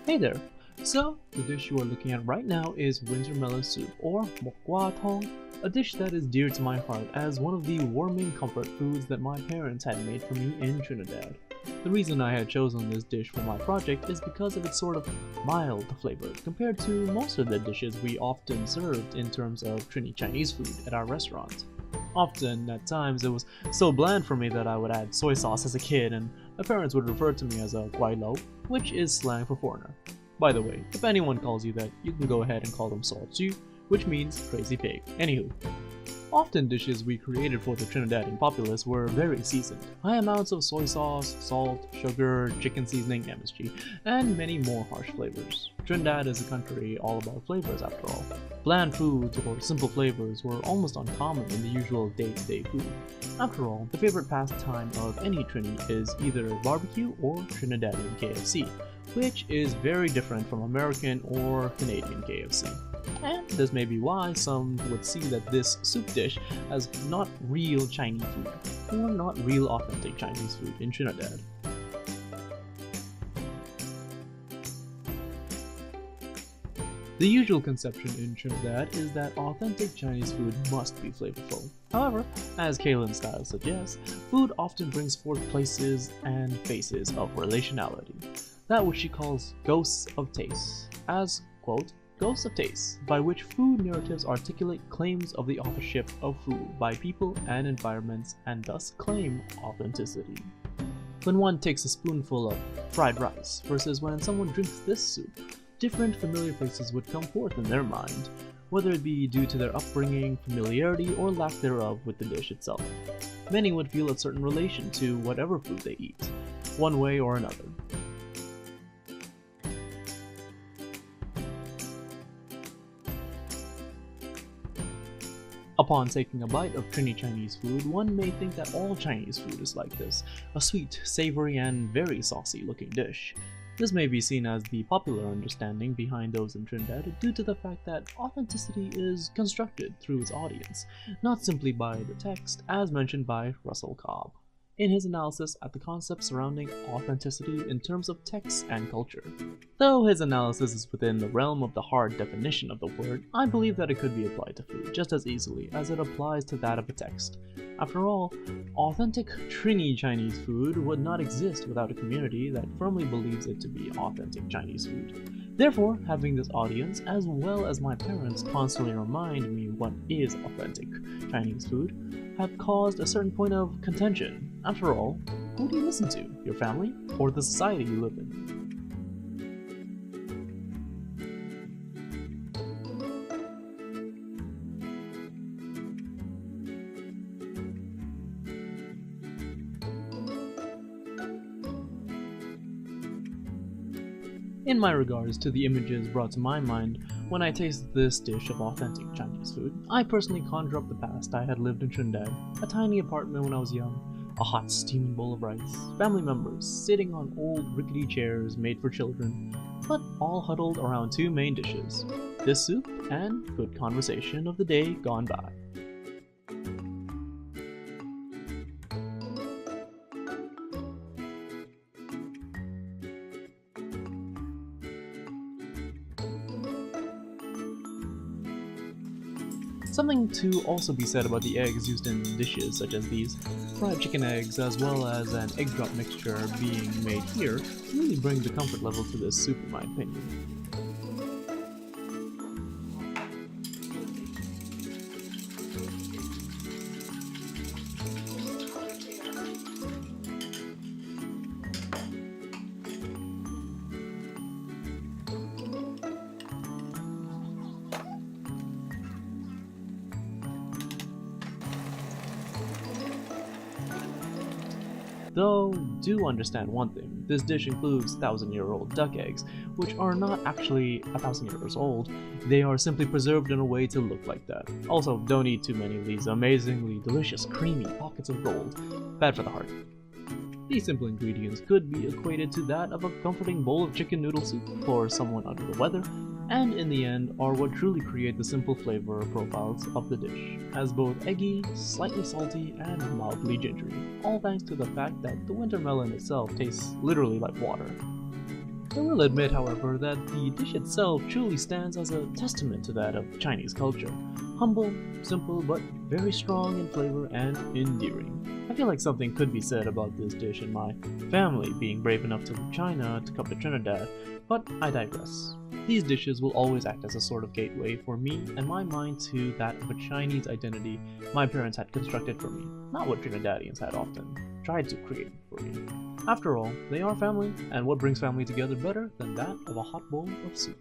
Hey there! So, the dish you are looking at right now is Wintermelon Soup, or Mokwa Tong, a dish that is dear to my heart as one of the warming comfort foods that my parents had made for me in Trinidad. The reason I had chosen this dish for my project is because of its sort of mild flavor compared to most of the dishes we often served in terms of Trini Chinese food at our restaurant. Often, at times, it was so bland for me that I would add soy sauce as a kid, and my parents would refer to me as a guai lo, which is slang for foreigner. By the way, if anyone calls you that, you can go ahead and call them saltju, which means crazy pig. Anywho, often dishes we created for the Trinidadian populace were very seasoned. High amounts of soy sauce, salt, sugar, chicken seasoning, MSG, and many more harsh flavors. Trinidad is a country all about flavors after all. Bland foods or simple flavors were almost uncommon in the usual day-to-day food. After all, the favorite pastime of any Trini is either barbecue or Trinidadian KFC, which is very different from American or Canadian KFC. And this may be why some would see that this soup dish as not real Chinese food, or not real authentic Chinese food in Trinidad. The usual conception in Trinidad is that authentic Chinese food must be flavorful. However, as Kaylin's style suggests, food often brings forth places and faces of relationality. That which she calls ghosts of taste, as, quote, ghosts of taste, by which food narratives articulate claims of the authorship of food by people and environments and thus claim authenticity. When one takes a spoonful of fried rice versus when someone drinks this soup, different familiar faces would come forth in their mind, whether it be due to their upbringing, familiarity, or lack thereof with the dish itself. Many would feel a certain relation to whatever food they eat, one way or another. Upon taking a bite of Trini Chinese food, one may think that all Chinese food is like this, a sweet, savory, and very saucy looking dish. This may be seen as the popular understanding behind those in Trinidad due to the fact that authenticity is constructed through its audience, not simply by the text, as mentioned by Russell Cobb in his analysis at the concept surrounding authenticity in terms of text and culture. Though his analysis is within the realm of the hard definition of the word, I believe that it could be applied to food just as easily as it applies to that of a text. After all, authentic Trini Chinese food would not exist without a community that firmly believes it to be authentic Chinese food. Therefore, having this audience, as well as my parents constantly remind me what is authentic Chinese food, have caused a certain point of contention. After all, who do you listen to? Your family? Or the society you live in? In my regards to the images brought to my mind when I tasted this dish of authentic Chinese food, I personally conjure up the past I had lived in Trinidad, a tiny apartment when I was young, a hot steaming bowl of rice, family members sitting on old rickety chairs made for children, but all huddled around two main dishes, this soup and good conversation of the day gone by. Something to also be said about the eggs used in dishes such as these. Fried chicken eggs as well as an egg drop mixture being made here really bring the comfort level to this soup in my opinion. Though, do understand one thing, this dish includes 1,000-year-old duck eggs, which are not actually 1,000 years old, they are simply preserved in a way to look like that. Also, don't eat too many of these amazingly delicious creamy pockets of gold. Bad for the heart. These simple ingredients could be equated to that of a comforting bowl of chicken noodle soup for someone under the weather, and in the end are what truly create the simple flavor profiles of the dish, as both eggy, slightly salty, and mildly gingery, all thanks to the fact that the winter melon itself tastes literally like water. I will admit, however, that the dish itself truly stands as a testament to that of Chinese culture. Humble, simple, but very strong in flavor and endearing. I feel like something could be said about this dish and my family being brave enough to leave China to come to Trinidad, but I digress. These dishes will always act as a sort of gateway for me and my mind to that of a Chinese identity my parents had constructed for me, not what Trinidadians had often tried to create for me. After all, they are family, and what brings family together better than that of a hot bowl of soup?